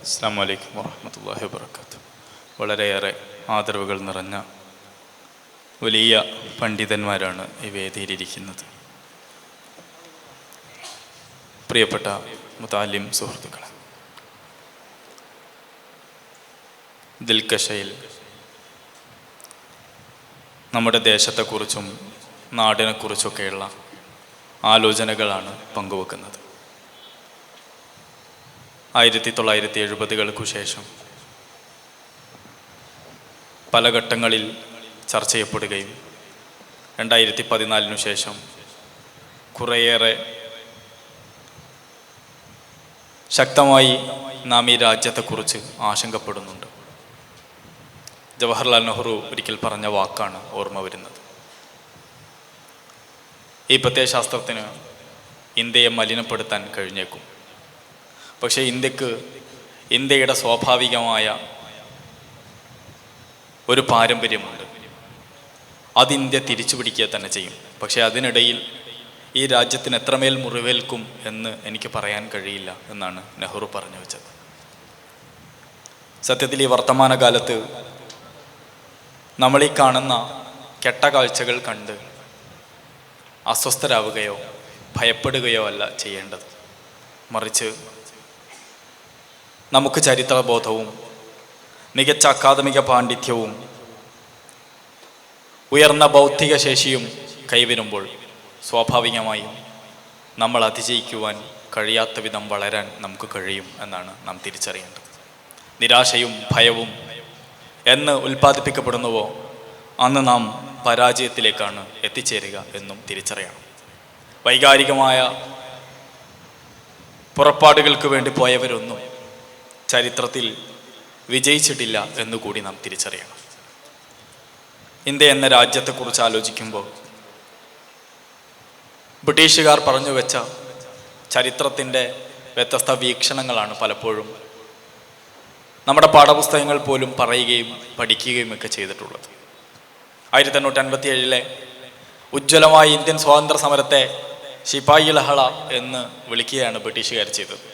അസ്സലാമു അലൈക്കും വറഹ്മത്തുള്ളാഹി വബറകാതുഹു. വളരെയേറെ ആദരവുകൾ നിറഞ്ഞ വലിയ പണ്ഡിതന്മാരാണ് ഈ വേദിയിലിരിക്കുന്നത്. പ്രിയപ്പെട്ട മുതാലിം സുഹൃത്തുക്കളെ, ദിൽക്കശയിൽ നമ്മുടെ ദേശത്തെക്കുറിച്ചും നാടിനെക്കുറിച്ചൊക്കെയുള്ള ആലോചനകളാണ് പങ്കുവെക്കുന്നത്. 1970-കൾക്കു ശേഷം പല ഘട്ടങ്ങളിൽ ചർച്ച ചെയ്യപ്പെടുകയും 2014 ശേഷം കുറേയേറെ ശക്തമായി നാം ഈ രാജ്യത്തെക്കുറിച്ച് ആശങ്കപ്പെടുന്നുണ്ട്. ജവഹർലാൽ നെഹ്റു ഒരിക്കൽ പറഞ്ഞ വാക്കാണ് ഓർമ്മ വരുന്നത്. ഈ പ്രത്യയശാസ്ത്രത്തിന് ഇന്ത്യയെ മലിനപ്പെടുത്താൻ കഴിഞ്ഞേക്കും. പക്ഷേ ഇന്ത്യയുടെ സ്വാഭാവികമായ ഒരു പാരമ്പര്യമുണ്ട്. അത് ഇന്ത്യ തിരിച്ചു പിടിക്കുക തന്നെ ചെയ്യും. പക്ഷേ അതിനിടയിൽ ഈ രാജ്യത്തിന് എത്രമേൽ മുറിവേൽക്കും എന്ന് എനിക്ക് പറയാൻ കഴിയില്ല എന്നാണ് നെഹ്റു പറഞ്ഞു വെച്ചത്. സത്യത്തിൽ ഈ വർത്തമാനകാലത്ത് നമ്മളീ കാണുന്ന കെട്ട കാഴ്ചകൾ കണ്ട് അസ്വസ്ഥരാവുകയോ ഭയപ്പെടുകയോ അല്ല ചെയ്യേണ്ടത്. മറിച്ച് നമുക്ക് ചരിത്രബോധവും മികച്ച അക്കാദമിക പാണ്ഡിത്യവും ഉയർന്ന ബൗദ്ധിക ശേഷിയും കൈവരുമ്പോൾ സ്വാഭാവികമായും നമ്മൾ അതിജയിക്കുവാൻ കഴിയാത്ത വിധം വളരാൻ നമുക്ക് കഴിയും എന്നാണ് നാം തിരിച്ചറിയേണ്ടത്. നിരാശയും ഭയവും എന്ന് ഉൽപ്പാദിപ്പിക്കപ്പെടുന്നുവോ അന്ന് നാം പരാജയത്തിലേക്കാണ് എത്തിച്ചേരുക എന്നും തിരിച്ചറിയണം. വൈകാരികമായ പുറപ്പാടുകൾക്ക് വേണ്ടി പോയവരൊന്നും ചരിത്രത്തിൽ വിജയിച്ചിട്ടില്ല എന്നുകൂടി നാം തിരിച്ചറിയണം. ഇന്ത്യ എന്ന രാജ്യത്തെക്കുറിച്ച് ആലോചിക്കുമ്പോൾ ബ്രിട്ടീഷുകാർ പറഞ്ഞു വെച്ച ചരിത്രത്തിൻ്റെ വ്യത്യസ്ത വീക്ഷണങ്ങളാണ് പലപ്പോഴും നമ്മുടെ പാഠപുസ്തകങ്ങൾ പോലും പറയുകയും പഠിക്കുകയും ഒക്കെ ചെയ്തിട്ടുള്ളത്. 1857 ഉജ്ജ്വലമായ ഇന്ത്യൻ സ്വാതന്ത്ര്യ സമരത്തെ ശിപായി ലഹള എന്ന് വിളിക്കുകയാണ് ബ്രിട്ടീഷുകാർ ചെയ്തത്.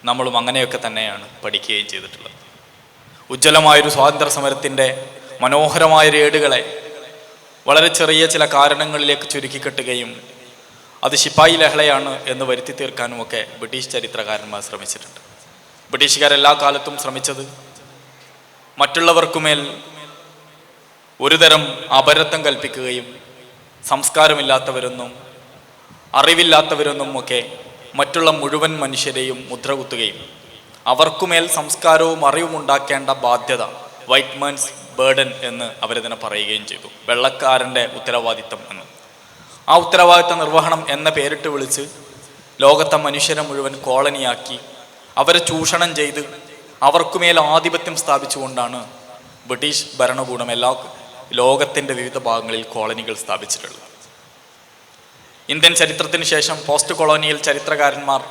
നമ്മളും അങ്ങനെയൊക്കെ തന്നെയാണ് പഠിക്കുകയും ചെയ്തിട്ടുള്ളത്. ഉജ്ജ്വലമായൊരു സ്വാതന്ത്ര്യ സമരത്തിൻ്റെ മനോഹരമായ ഏടുകളെ വളരെ ചെറിയ ചില കാരണങ്ങളിലേക്ക് ചുരുക്കിക്കെട്ടുകയും അത് ശിപായി ലഹളയാണ് എന്ന് വരുത്തി തീർക്കാനുമൊക്കെ ബ്രിട്ടീഷ് ചരിത്രകാരന്മാർ ശ്രമിച്ചിട്ടുണ്ട്. ബ്രിട്ടീഷുകാരെല്ലാ കാലത്തും ശ്രമിച്ചത് മറ്റുള്ളവർക്കുമേൽ ഒരുതരം അപരത്വം കൽപ്പിക്കുകയും സംസ്കാരമില്ലാത്തവരെന്നും അറിവില്ലാത്തവരെന്നും ഒക്കെ മറ്റുള്ള മുഴുവൻ മനുഷ്യരെയും മുദ്രകുത്തുകയും അവർക്കുമേൽ സംസ്കാരവും അറിവും ഉണ്ടാക്കേണ്ട ബാധ്യത വൈറ്റ് മാൻസ് ബേർഡൻ എന്ന് അവരതിനെ പറയുകയും ചെയ്തു. വെള്ളക്കാരൻ്റെ ഉത്തരവാദിത്തം എന്ന്. ആ ഉത്തരവാദിത്ത നിർവഹണം എന്ന പേരിട്ട് വിളിച്ച് ലോകത്തെ മനുഷ്യരെ മുഴുവൻ കോളനിയാക്കി അവരെ ചൂഷണം ചെയ്ത് അവർക്കുമേൽ ആധിപത്യം സ്ഥാപിച്ചുകൊണ്ടാണ് ബ്രിട്ടീഷ് ഭരണകൂടം ലോകത്തിൻ്റെ വിവിധ ഭാഗങ്ങളിൽ കോളനികൾ സ്ഥാപിച്ചിട്ടുള്ളത്. ഇന്ത്യൻ ചരിത്രത്തിന് ശേഷം പോസ്റ്റ് കൊളോണിയൽ ചരിത്രകാരന്മാർ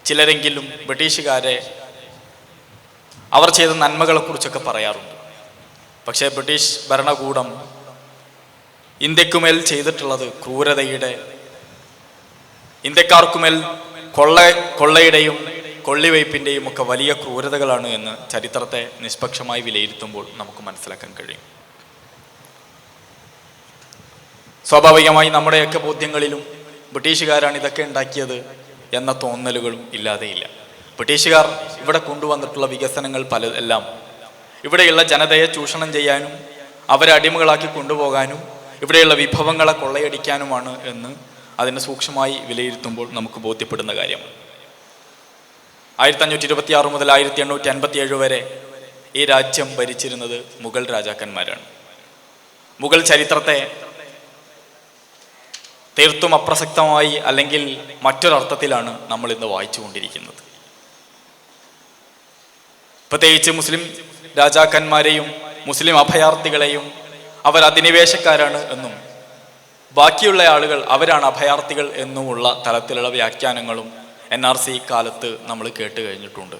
ചിലരെങ്കിലും ബ്രിട്ടീഷുകാരെ അവർ ചെയ്ത നന്മകളെക്കുറിച്ചൊക്കെ പറയാറുണ്ട്. പക്ഷേ ബ്രിട്ടീഷ് ഭരണകൂടം ഇന്ത്യക്കുമേൽ ചെയ്തിട്ടുള്ളത് ക്രൂരതയുടെ, ഇന്ത്യക്കാർക്കുമേൽ കൊള്ളയുടെയും കൊള്ളിവയ്പ്പിൻ്റെയും ഒക്കെ വലിയ ക്രൂരതകളാണ് എന്ന് ചരിത്രത്തെ നിഷ്പക്ഷമായി വിലയിരുത്തുമ്പോൾ നമുക്ക് മനസ്സിലാക്കാൻ കഴിയും. സ്വാഭാവികമായി നമ്മുടെയൊക്കെ ബോധ്യങ്ങളിലും ബ്രിട്ടീഷുകാരാണ് ഇതൊക്കെ ഉണ്ടാക്കിയത് എന്ന തോന്നലുകളും ഇല്ലാതെയില്ല. ബ്രിട്ടീഷുകാർ ഇവിടെ കൊണ്ടുവന്നിട്ടുള്ള വികസനങ്ങൾ എല്ലാം ഇവിടെയുള്ള ജനതയെ ചൂഷണം ചെയ്യാനും അവരെ അടിമകളാക്കി കൊണ്ടുപോകാനും ഇവിടെയുള്ള വിഭവങ്ങളെ കൊള്ളയടിക്കാനുമാണ് എന്ന് അതിനെ സൂക്ഷ്മമായി വിലയിരുത്തുമ്പോൾ നമുക്ക് ബോധ്യപ്പെടുന്ന കാര്യമാണ്. 1526 മുതൽ 1857 വരെ ഈ രാജ്യം ഭരിച്ചിരുന്നത് മുഗൾ രാജാക്കന്മാരാണ്. മുഗൾ ചരിത്രത്തെ തീർത്തും അപ്രസക്തമായി അല്ലെങ്കിൽ മറ്റൊരർത്ഥത്തിലാണ് നമ്മൾ ഇന്ന് വായിച്ചു കൊണ്ടിരിക്കുന്നത്. പ്രത്യേകിച്ച് മുസ്ലിം രാജാക്കന്മാരെയും മുസ്ലിം അഭയാർത്ഥികളെയും അവർ അധിനിവേശക്കാരാണ് എന്നും ബാക്കിയുള്ള ആളുകൾ അവരാണ് അഭയാർത്ഥികൾ എന്നുമുള്ള തലത്തിലുള്ള വ്യാഖ്യാനങ്ങളും NRC കാലത്ത് നമ്മൾ കേട്ട് കഴിഞ്ഞിട്ടുണ്ട്.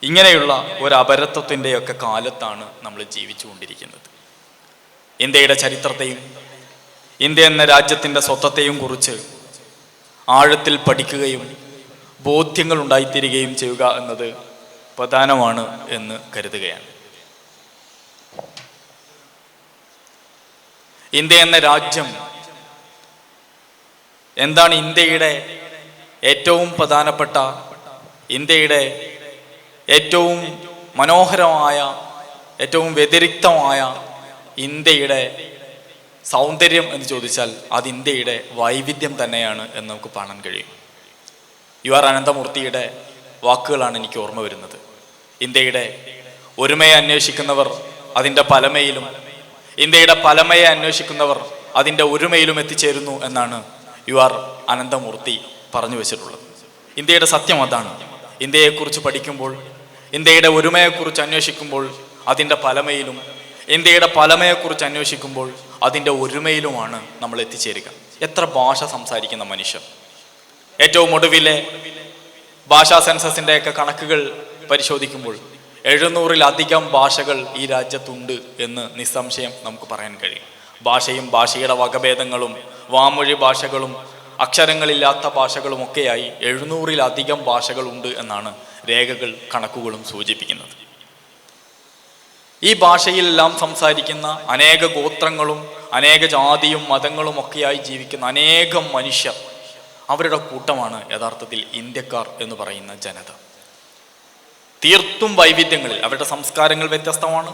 ഇങ്ങനെയുള്ള ഒരു അപരത്വത്തിൻ്റെയൊക്കെ കാലത്താണ് നമ്മൾ ജീവിച്ചു കൊണ്ടിരിക്കുന്നത്. ഇന്ത്യയുടെ ചരിത്രത്തെയും ഇന്ത്യ എന്ന രാജ്യത്തിൻ്റെ സ്വത്വത്തെയും കുറിച്ച് ആഴത്തിൽ പഠിക്കുകയും ബോധ്യങ്ങൾ ഉണ്ടായിത്തീരുകയും ചെയ്യുക എന്നത് പ്രധാനമാണ് എന്ന് കരുതുകയാണ്. ഇന്ത്യ എന്ന രാജ്യം എന്താണ്? ഇന്ത്യയുടെ ഏറ്റവും പ്രധാനപ്പെട്ട, ഇന്ത്യയുടെ ഏറ്റവും മനോഹരമായ, ഏറ്റവും വ്യതിരിക്തമായ ഇന്ത്യയുടെ സൗന്ദര്യം എന്ന് ചോദിച്ചാൽ അത് ഇന്ത്യയുടെ വൈവിധ്യം തന്നെയാണ് എന്ന് നമുക്ക് കാണാൻ കഴിയും. യു ആർ അനന്തമൂർത്തിയുടെ വാക്കുകളാണ് എനിക്ക് ഓർമ്മ വരുന്നത്. ഇന്ത്യയുടെ ഒരുമയെ അന്വേഷിക്കുന്നവർ അതിൻ്റെ പലമയിലും, ഇന്ത്യയുടെ പലമയെ അന്വേഷിക്കുന്നവർ അതിൻ്റെ ഒരുമയിലും എത്തിച്ചേരുന്നു എന്നാണ് യു ആർ അനന്തമൂർത്തി പറഞ്ഞു വെച്ചിട്ടുള്ളത്. ഇന്ത്യയുടെ സത്യം അതാണ്. ഇന്ത്യയെക്കുറിച്ച് പഠിക്കുമ്പോൾ, ഇന്ത്യയുടെ ഒരുമയെക്കുറിച്ച് അന്വേഷിക്കുമ്പോൾ അതിൻ്റെ പലമയിലും, ഇന്ത്യയുടെ പലമയെക്കുറിച്ച് അന്വേഷിക്കുമ്പോൾ അതിൻ്റെ ഒരുമയിലുമാണ് നമ്മൾ എത്തിച്ചേരുക. എത്ര ഭാഷ സംസാരിക്കുന്ന മനുഷ്യർ! ഏറ്റവും ഒടുവിലെ ഭാഷാ സെൻസസിൻ്റെയൊക്കെ കണക്കുകൾ പരിശോധിക്കുമ്പോൾ 700-ലധികം ഭാഷകൾ ഈ രാജ്യത്തുണ്ട് എന്ന് നിസ്സംശയം നമുക്ക് പറയാൻ കഴിയും. ഭാഷയും ഭാഷയുടെ വകഭേദങ്ങളും വാമൊഴി ഭാഷകളും അക്ഷരങ്ങളില്ലാത്ത ഭാഷകളുമൊക്കെയായി 700-ലധികം ഭാഷകളുണ്ട് എന്നാണ് രേഖകൾ, കണക്കുകളും സൂചിപ്പിക്കുന്നത്. ഈ ഭാഷയിലെല്ലാം സംസാരിക്കുന്ന അനേക ഗോത്രങ്ങളും അനേക ജാതിയും മതങ്ങളും ഒക്കെയായി ജീവിക്കുന്ന അനേകം മനുഷ്യർ, അവരുടെ കൂട്ടമാണ് യഥാർത്ഥത്തിൽ ഇന്ത്യക്കാർ എന്ന് പറയുന്ന ജനത. തീർത്തും വൈവിധ്യങ്ങളിൽ അവരുടെ സംസ്കാരങ്ങൾ വ്യത്യസ്തമാണ്,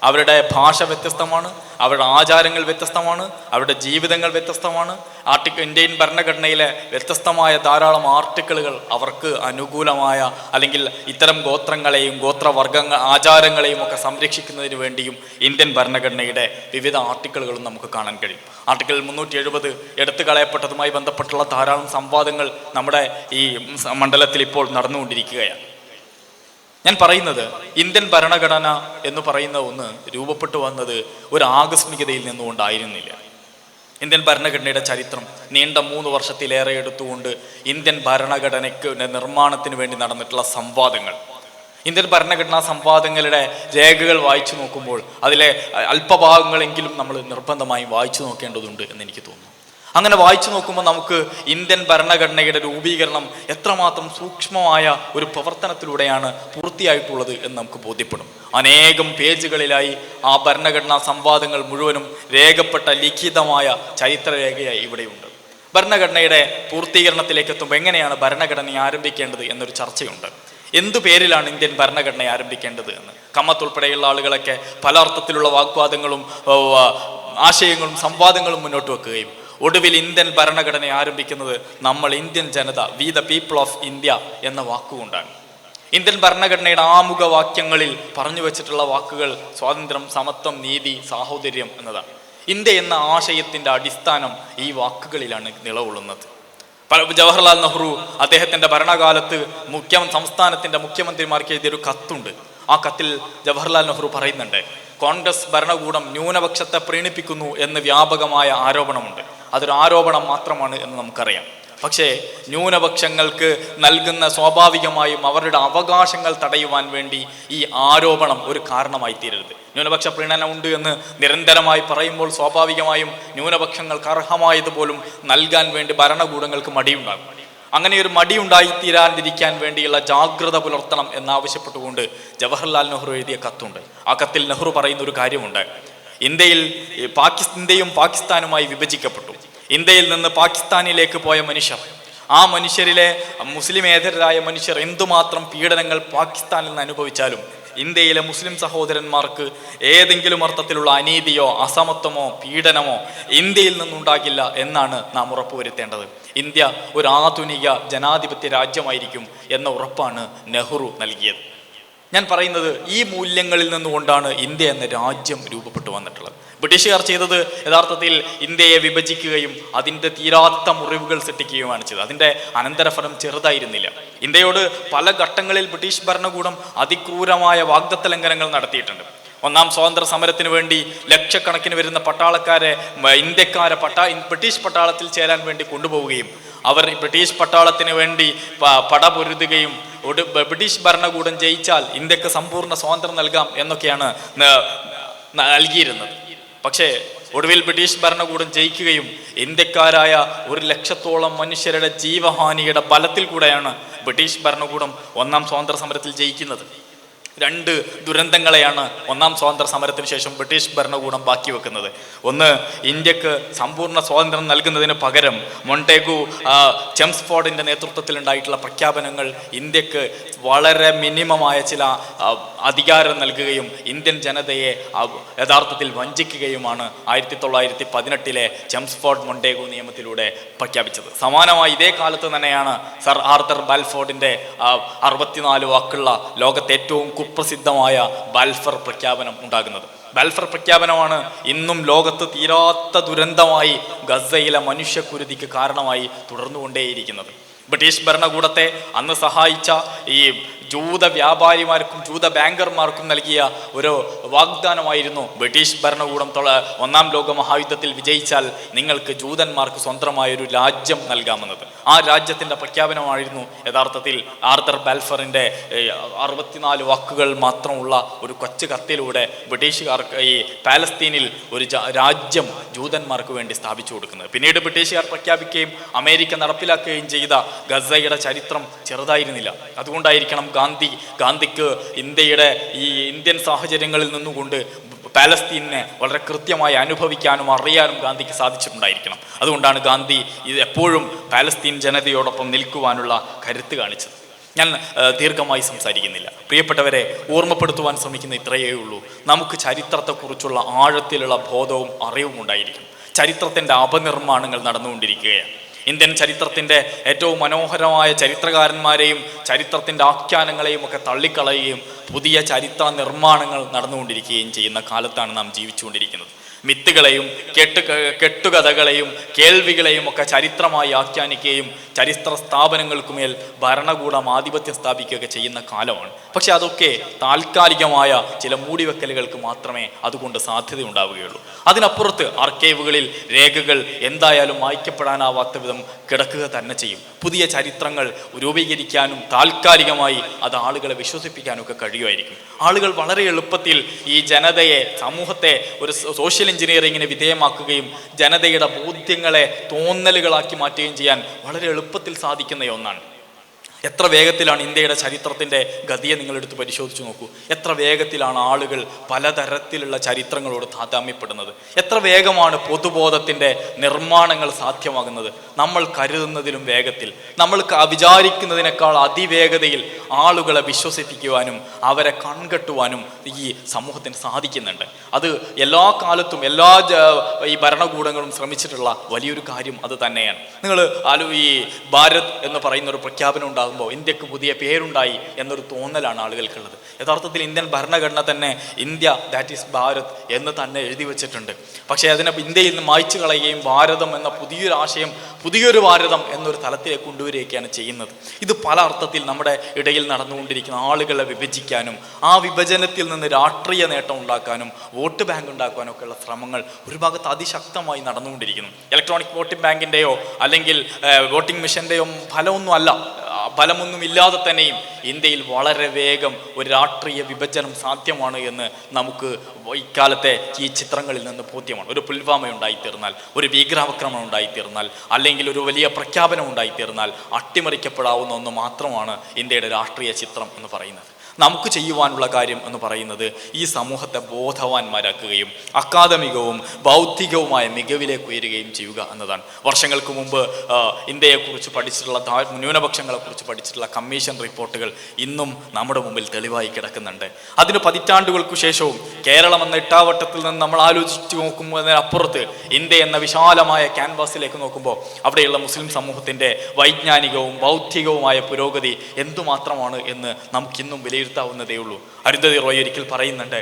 അവരുടെ ഭാഷ വ്യത്യസ്തമാണ്, അവരുടെ ആചാരങ്ങൾ വ്യത്യസ്തമാണ്, അവരുടെ ജീവിതങ്ങൾ വ്യത്യസ്തമാണ്. ഇന്ത്യൻ ഭരണഘടനയിലെ വ്യത്യസ്തമായ ധാരാളം ആർട്ടിക്കിളുകൾ അവർക്ക് അനുകൂലമായ, അല്ലെങ്കിൽ ഇത്തരം ഗോത്രങ്ങളെയും ഗോത്രവർഗങ്ങൾ ആചാരങ്ങളെയും ഒക്കെ സംരക്ഷിക്കുന്നതിന് വേണ്ടിയും ഇന്ത്യൻ ഭരണഘടനയുടെ വിവിധ ആർട്ടിക്കിളുകളും നമുക്ക് കാണാൻ കഴിയും. ആർട്ടിക്കിൾ 370 എടുത്തു കളയപ്പെട്ടതുമായി ബന്ധപ്പെട്ടുള്ള ധാരാളം സംവാദങ്ങൾ നമ്മുടെ ഈ മണ്ഡലത്തിൽ ഇപ്പോൾ നടന്നുകൊണ്ടിരിക്കുകയാണ്. ഞാൻ പറയുന്നത്, ഇന്ത്യൻ ഭരണഘടന എന്ന് പറയുന്ന ഒന്ന് രൂപപ്പെട്ടു വന്നത് ഒരു ആകസ്മികതയിൽ നിന്നുകൊണ്ടായിരുന്നില്ല. ഇന്ത്യൻ ഭരണഘടനയുടെ ചരിത്രം നീണ്ട 3 വർഷത്തിലേറെ എടുത്തുകൊണ്ട് ഇന്ത്യൻ ഭരണഘടനയ്ക്ക് നിർമ്മാണത്തിന് വേണ്ടി നടന്നിട്ടുള്ള സംവാദങ്ങൾ, ഇന്ത്യൻ ഭരണഘടനാ സംവാദങ്ങളുടെ രേഖകൾ വായിച്ചു നോക്കുമ്പോൾ അതിലെ അല്പഭാഗങ്ങളെങ്കിലും നമ്മൾ നിർബന്ധമായും വായിച്ചു നോക്കേണ്ടതുണ്ട് എന്ന് എനിക്ക് തോന്നുന്നു. അങ്ങനെ വായിച്ചു നോക്കുമ്പോൾ നമുക്ക് ഇന്ത്യൻ ഭരണഘടനയുടെ രൂപീകരണം എത്രമാത്രം സൂക്ഷ്മമായ ഒരു പ്രവർത്തനത്തിലൂടെയാണ് പൂർത്തിയായിട്ടുള്ളത് എന്ന് നമുക്ക് ബോധ്യപ്പെടും. അനേകം പേജുകളിലായി ആ ഭരണഘടനാ സംവാദങ്ങൾ മുഴുവനും രേഖപ്പെട്ട ലിഖിതമായ ചരിത്രരേഖയായി ഇവിടെയുണ്ട്. ഭരണഘടനയുടെ പൂർത്തീകരണത്തിലേക്ക് എത്തുമ്പോൾ എങ്ങനെയാണ് ഭരണഘടന ആരംഭിക്കേണ്ടത് എന്നൊരു ചർച്ചയുണ്ട്. എന്തു പേരിലാണ് ഇന്ത്യൻ ഭരണഘടന ആരംഭിക്കേണ്ടത് എന്ന് കമ്മത്ത് ഉൾപ്പെടെയുള്ള ആളുകളൊക്കെ പല അർത്ഥത്തിലുള്ള വാഗ്വാദങ്ങളും ആശയങ്ങളും സംവാദങ്ങളും മുന്നോട്ട് വെക്കുകയും ഒടുവിൽ ഇന്ത്യൻ ഭരണഘടന ആരംഭിക്കുന്നത് നമ്മൾ Indian Janata, we the people of India എന്ന വാക്കുകൊണ്ടാണ്. ഇന്ത്യൻ ഭരണഘടനയുടെ ആമുഖ വാക്യങ്ങളിൽ പറഞ്ഞു വെച്ചിട്ടുള്ള വാക്കുകൾ സ്വാതന്ത്ര്യം, സമത്വം, നീതി, സാഹോദര്യം എന്നതാണ്. ഇന്ത്യ എന്ന ആശയത്തിൻ്റെ അടിസ്ഥാനം ഈ വാക്കുകളിലാണ് നിലകൊള്ളുന്നത്. ജവഹർലാൽ നെഹ്റു അദ്ദേഹത്തിൻ്റെ ഭരണകാലത്ത് സംസ്ഥാനത്തിൻ്റെ മുഖ്യമന്ത്രിമാർക്ക് എഴുതിയൊരു കത്തുണ്ട്. ആ കത്തിൽ ജവഹർലാൽ നെഹ്റു പറയുന്നുണ്ട്, കോൺഗ്രസ് ഭരണകൂടം ന്യൂനപക്ഷത്തെ പ്രീണിപ്പിക്കുന്നു എന്ന് വ്യാപകമായ ആരോപണമുണ്ട്. അതൊരു ആരോപണം മാത്രമാണ് എന്ന് നമുക്കറിയാം. പക്ഷേ ന്യൂനപക്ഷങ്ങൾക്ക് നൽകുന്ന സ്വാഭാവികമായും അവരുടെ അവകാശങ്ങൾ തടയുവാൻ വേണ്ടി ഈ ആരോപണം ഒരു കാരണമായി തീരരുത്. ന്യൂനപക്ഷ പ്രീണനം ഉണ്ട് എന്ന് നിരന്തരമായി പറയുമ്പോൾ സ്വാഭാവികമായും ന്യൂനപക്ഷങ്ങൾക്ക് അർഹമായതുപോലും നൽകാൻ വേണ്ടി ഭരണകൂടങ്ങൾക്ക് മടിയുണ്ടാകും. അങ്ങനെ ഒരു മടി ഉണ്ടായിത്തീരാതിരിക്കാൻ വേണ്ടിയുള്ള ജാഗ്രത പുലർത്തണം എന്നാവശ്യപ്പെട്ടുകൊണ്ട് ജവഹർലാൽ നെഹ്റു എഴുതിയ കത്തുണ്ട്. ആ കത്തിൽ നെഹ്റു പറയുന്ന ഒരു കാര്യമുണ്ട്. ഇന്ത്യയും പാകിസ്ഥാനുമായി വിഭജിക്കപ്പെട്ടു. ഇന്ത്യയിൽ നിന്ന് പാകിസ്ഥാനിലേക്ക് പോയ മനുഷ്യർ, ആ മനുഷ്യരിലെ മുസ്ലിമേതരരായ മനുഷ്യർ എന്തുമാത്രം പീഡനങ്ങൾ പാകിസ്ഥാനിൽ നിന്ന് അനുഭവിച്ചാലും ഇന്ത്യയിലെ മുസ്ലിം സഹോദരന്മാർക്ക് ഏതെങ്കിലും അർത്ഥത്തിലുള്ള അനീതിയോ അസമത്വമോ പീഡനമോ ഇന്ത്യയിൽ നിന്നുണ്ടാകില്ല എന്നാണ് നാം ഉറപ്പുവരുത്തേണ്ടത്. ഇന്ത്യ ഒരു ആധുനിക ജനാധിപത്യ രാജ്യമായിരിക്കും എന്ന ഉറപ്പാണ് നെഹ്റു നൽകിയത്. ഞാൻ പറയുന്നത് ഈ മൂല്യങ്ങളിൽ നിന്നുകൊണ്ടാണ് ഇന്ത്യ എന്ന രാജ്യം രൂപപ്പെട്ടു വന്നിട്ടുള്ളത്. ബ്രിട്ടീഷുകാർ ചെയ്തത് യഥാർത്ഥത്തിൽ ഇന്ത്യയെ വിഭജിക്കുകയും അതിൻ്റെ തീരാത്ത മുറിവുകൾ സൃഷ്ടിക്കുകയുമാണ് ചെയ്തത്. അതിൻ്റെ അനന്തരഫലം ചെറുതായിരുന്നില്ല. ഇന്ത്യയോട് പല ഘട്ടങ്ങളിൽ ബ്രിട്ടീഷ് ഭരണകൂടം അതിക്രൂരമായ വാഗ്ദത്ത ലംഘനങ്ങൾ നടത്തിയിട്ടുണ്ട്. ഒന്നാം സ്വാതന്ത്ര്യ സമരത്തിന് വേണ്ടി ലക്ഷക്കണക്കിന് വരുന്ന പട്ടാളക്കാരെ ഇന്ത്യക്കാരെ ബ്രിട്ടീഷ് പട്ടാളത്തിൽ ചേരാൻ വേണ്ടി കൊണ്ടുപോവുകയും അവർ ബ്രിട്ടീഷ് പട്ടാളത്തിന് വേണ്ടി പടപൊരുതുകയും ബ്രിട്ടീഷ് ഭരണകൂടം ജയിച്ചാൽ ഇന്ത്യക്ക് സമ്പൂർണ്ണ സ്വാതന്ത്ര്യം നൽകാം എന്നൊക്കെയാണ് നൽകിയിരുന്നത്. പക്ഷേ ഒടുവിൽ ബ്രിട്ടീഷ് ഭരണകൂടം ജയിക്കുകയും ഇന്ത്യക്കാരായ 100,000-ഓളം മനുഷ്യരുടെ ജീവഹാനിയുടെ ബലത്തിൽ കൂടെയാണ് ബ്രിട്ടീഷ് ഭരണകൂടം ഒന്നാം സ്വാതന്ത്ര്യ സമരത്തിൽ ജയിക്കുന്നത്. രണ്ട് ദുരന്തങ്ങളെയാണ് ഒന്നാം സ്വാതന്ത്ര്യ സമരത്തിന് ശേഷം ബ്രിട്ടീഷ് ഭരണകൂടം ബാക്കി വെക്കുന്നത്. ഒന്ന്, ഇന്ത്യക്ക് സമ്പൂർണ്ണ സ്വാതന്ത്ര്യം നൽകുന്നതിന് പകരം മൊണ്ടേഗു ചെംസ്ഫോർഡിൻ്റെ നേതൃത്വത്തിലുണ്ടായിട്ടുള്ള പ്രഖ്യാപനങ്ങൾ ഇന്ത്യക്ക് വളരെ മിനിമമായ ചില അധികാരം നൽകുകയും ഇന്ത്യൻ ജനതയെ യഥാർത്ഥത്തിൽ വഞ്ചിക്കുകയുമാണ് 1918 ചെംസ്ഫോർഡ് മൊണ്ടേഗു നിയമത്തിലൂടെ പ്രഖ്യാപിച്ചത്. സമാനമായി ഇതേ കാലത്ത് തന്നെയാണ് സർ ആർതർ ബാൽഫോർഡിൻ്റെ 64 വാക്കുള്ള ലോകത്തെ ഏറ്റവും കുപ്രസിദ്ധമായ ബാൽഫർ പ്രഖ്യാപനം ഉണ്ടാകുന്നത്. ബാൽഫർ പ്രഖ്യാപനമാണ് ഇന്നും ലോകത്ത് തീരാത്ത ദുരന്തമായി ഗസയിലെ മനുഷ്യക്കുരുതിക്ക് കാരണമായി തുടർന്നുകൊണ്ടേയിരിക്കുന്നത്. ബ്രിട്ടീഷ് ഭരണകൂടത്തെ അന്ന് സഹായിച്ച ഈ ജൂത വ്യാപാരിമാർക്കും ജൂത ബാങ്കർമാർക്കും നൽകിയ ഒരു വാഗ്ദാനമായിരുന്നു ബ്രിട്ടീഷ് ഭരണകൂടം ഒന്നാം ലോക മഹായുദ്ധത്തിൽ വിജയിച്ചാൽ നിങ്ങൾക്ക് ജൂതന്മാർക്ക് സ്വന്തമായൊരു രാജ്യം നൽകാമെന്നത്. ആ രാജ്യത്തിൻ്റെ പ്രഖ്യാപനമായിരുന്നു യഥാർത്ഥത്തിൽ ആർതർ ബാൽഫറിൻ്റെ 64 വാക്കുകൾ മാത്രമുള്ള ഒരു കൊച്ചു കത്തിലൂടെ ബ്രിട്ടീഷുകാർക്ക് ഈ പാലസ്തീനിൽ ഒരു രാജ്യം ജൂതന്മാർക്ക് വേണ്ടി സ്ഥാപിച്ചു കൊടുക്കുന്നത്. പിന്നീട് ബ്രിട്ടീഷുകാർ പ്രഖ്യാപിക്കുകയും അമേരിക്ക നടപ്പിലാക്കുകയും ചെയ്ത ഗസയുടെ ചരിത്രം ചെറുതായിരുന്നില്ല. അതുകൊണ്ടായിരിക്കണം ഗാന്ധിക്ക് ഈ ഇന്ത്യൻ സാഹചര്യങ്ങളിൽ നിന്നുകൊണ്ട് പാലസ്തീനെ വളരെ കൃത്യമായി അനുഭവിക്കാനും അറിയാനും ഗാന്ധിക്ക് സാധിച്ചിട്ടുണ്ടായിരിക്കണം. അതുകൊണ്ടാണ് ഗാന്ധി ഇത് എപ്പോഴും പാലസ്തീൻ ജനതയോടൊപ്പം നിൽക്കുവാനുള്ള കരുത്ത് കാണിച്ചത്. ഞാൻ ദീർഘമായി സംസാരിക്കുന്നില്ല. പ്രിയപ്പെട്ടവരെ, ഓർമ്മപ്പെടുത്തുവാൻ ശ്രമിക്കുന്ന ഇത്രയേ ഉള്ളൂ. നമുക്ക് ചരിത്രത്തെക്കുറിച്ചുള്ള ആഴത്തിലുള്ള ബോധവും അറിവും ഉണ്ടായിരിക്കും. ചരിത്രത്തിൻ്റെ അപനിർമ്മാണങ്ങൾ നടന്നുകൊണ്ടിരിക്കുകയാണ്. ഇന്ത്യൻ ചരിത്രത്തിൻ്റെ ഏറ്റവും മനോഹരമായ ചരിത്രകാരന്മാരെയും ചരിത്രത്തിൻ്റെ ആഖ്യാനങ്ങളെയും ഒക്കെ തള്ളിക്കളയുകയും പുതിയ ചരിത്ര നിർമ്മാണങ്ങൾ നടന്നുകൊണ്ടിരിക്കുകയും ചെയ്യുന്ന കാലത്താണ് നാം ജീവിച്ചുകൊണ്ടിരിക്കുന്നത്. മിത്തുകളെയും കെട്ടുകഥകളെയും കേൾവികളെയും ഒക്കെ ചരിത്രമായി ആഖ്യാനിക്കുകയും ചരിത്ര സ്ഥാപനങ്ങൾക്കുമേൽ ഭരണകൂടം ആധിപത്യം സ്ഥാപിക്കുകയൊക്കെ ചെയ്യുന്ന കാലമാണ്. പക്ഷെ അതൊക്കെ താൽക്കാലികമായ ചില മൂടിവെക്കലുകൾക്ക് മാത്രമേ അതുകൊണ്ട് സാധ്യതയുണ്ടാവുകയുള്ളൂ. അതിനപ്പുറത്ത് ആർക്കൈവുകളിൽ രേഖകൾ എന്തായാലും മായ്ക്കപ്പെടാനാവാത്ത വിധം കിടക്കുക തന്നെ ചെയ്യും. പുതിയ ചരിത്രങ്ങൾ രൂപീകരിക്കാനും താൽക്കാലികമായി അത് ആളുകളെ വിശ്വസിപ്പിക്കാനും ഒക്കെ കഴിയുമായിരിക്കും. ആളുകൾ വളരെ എളുപ്പത്തിൽ ഈ ജനതയെ, സമൂഹത്തെ ഒരു സോഷ്യൽ എഞ്ചിനീയറിങ്ങിന് വിധേയമാക്കുകയും ജനതയുടെ ബോധ്യങ്ങളെ തോന്നലുകളാക്കി മാറ്റുകയും ചെയ്യാൻ വളരെ എളുപ്പത്തിൽ സാധിക്കുന്ന ഒന്നാണ്. എത്ര വേഗത്തിലാണ് ഇന്ത്യയുടെ ചരിത്രത്തിൻ്റെ ഗതിയെ നിങ്ങളെടുത്ത് പരിശോധിച്ച് നോക്കൂ. എത്ര വേഗത്തിലാണ് ആളുകൾ പലതരത്തിലുള്ള ചരിത്രങ്ങളോട് താതാമ്യപ്പെടുന്നത്. എത്ര വേഗമാണ് പൊതുബോധത്തിൻ്റെ നിർമ്മാണങ്ങൾ സാധ്യമാകുന്നത്. നമ്മൾ കരുതുന്നതിലും വേഗത്തിൽ, നമ്മൾ വിചാരിക്കുന്നതിനേക്കാൾ അതിവേഗതയിൽ ആളുകളെ വിശ്വസിപ്പിക്കുവാനും അവരെ കൺകെട്ടുവാനും ഈ സമൂഹത്തിന് സാധിക്കുന്നുണ്ട്. അത് എല്ലാ കാലത്തും എല്ലാ ഈ ഭരണകൂടങ്ങളും ശ്രമിച്ചിട്ടുള്ള വലിയൊരു കാര്യം അത് തന്നെയാണ്. നിങ്ങൾ ഈ ഭാരത് എന്ന് പറയുന്ന ഒരു പ്രഖ്യാപനം ഉണ്ടാകും ഇന്ത്യക്ക് പുതിയ പേരുണ്ടായി എന്നൊരു തോന്നലാണ് ആളുകൾക്കുള്ളത്. യഥാർത്ഥത്തിൽ ഇന്ത്യൻ ഭരണഘടന തന്നെ ഇന്ത്യ ദാറ്റ് ഈസ് ഭാരത് എന്ന് തന്നെ എഴുതി വച്ചിട്ടുണ്ട്. പക്ഷേ അതിനെ ഇന്ത്യയിൽ നിന്ന് മായ്ച്ചു കളയുകയും ഭാരതം എന്ന പുതിയൊരു ആശയം, പുതിയൊരു ഭാരതം എന്നൊരു തലത്തിലേക്ക് കൊണ്ടുവരികയാണ് ചെയ്യുന്നത്. ഇത് പല അർത്ഥത്തിൽ നമ്മുടെ ഇടയിൽ നടന്നുകൊണ്ടിരിക്കുന്ന ആളുകളെ വിഭജിക്കാനും ആ വിഭജനത്തിൽ നിന്ന് രാഷ്ട്രീയ നേട്ടം ഉണ്ടാക്കാനും വോട്ട് ബാങ്ക് ഉണ്ടാക്കാനും ഒക്കെയുള്ള ശ്രമങ്ങൾ ഒരു ഭാഗത്ത് അതിശക്തമായി നടന്നുകൊണ്ടിരിക്കുന്നു. ഇലക്ട്രോണിക് വോട്ടിംഗ് ബാങ്കിൻ്റെയോ അല്ലെങ്കിൽ വോട്ടിംഗ് മെഷീൻ്റെയോ ഫലമൊന്നും ഇല്ലാതെ തന്നെയും ഇന്ത്യയിൽ വളരെ വേഗം ഒരു രാഷ്ട്രീയ വിഭജനം സാധ്യമാണ് എന്ന് നമുക്ക് ഇക്കാലത്തെ ഈ ചിത്രങ്ങളിൽ നിന്ന് ബോധ്യമാണ്. ഒരു പുൽവാമ ഉണ്ടായിത്തീർന്നാൽ, ഒരു ഭീകരാക്രമണം ഉണ്ടായിത്തീർന്നാൽ, അല്ലെങ്കിൽ ഒരു വലിയ പ്രഖ്യാപനം ഉണ്ടായിത്തീർന്നാൽ അട്ടിമറിക്കപ്പെടാവുന്ന ഒന്ന് മാത്രമാണ് ഇന്ത്യയുടെ രാഷ്ട്രീയ ചിത്രം എന്ന് പറയുന്നത്. നമുക്ക് ചെയ്യുവാനുള്ള കാര്യം എന്ന് പറയുന്നത് ഈ സമൂഹത്തെ ബോധവാന്മാരാക്കുകയും അക്കാദമികവും ബൗദ്ധികവുമായ മികവിലേക്ക് ഉയരുകയും ചെയ്യുക എന്നതാണ്. വർഷങ്ങൾക്ക് മുമ്പ് ഇന്ത്യയെക്കുറിച്ച് പഠിച്ചിട്ടുള്ള ന്യൂനപക്ഷങ്ങളെക്കുറിച്ച് പഠിച്ചിട്ടുള്ള കമ്മീഷൻ റിപ്പോർട്ടുകൾ ഇന്നും നമ്മുടെ മുമ്പിൽ തെളിവായി കിടക്കുന്നുണ്ട്. അതിന് പതിറ്റാണ്ടുകൾക്കു ശേഷവും കേരളം എന്ന ഇട്ടാവട്ടത്തിൽ നിന്ന് നമ്മൾ ആലോചിച്ച് നോക്കുമ്പോഴതിനപ്പുറത്ത് ഇന്ത്യ എന്ന വിശാലമായ ക്യാൻവാസിലേക്ക് നോക്കുമ്പോൾ അവിടെയുള്ള മുസ്ലിം സമൂഹത്തിൻ്റെ വൈജ്ഞാനികവും ബൗദ്ധികവുമായ പുരോഗതി എന്തുമാത്രമാണ് എന്ന് നമുക്കിന്നും വിലയിരുത്താവുന്നതേ ഉള്ളൂ. അരുന്ധതി റോയ് ഒരിക്കൽ പറയുന്നുണ്ട്,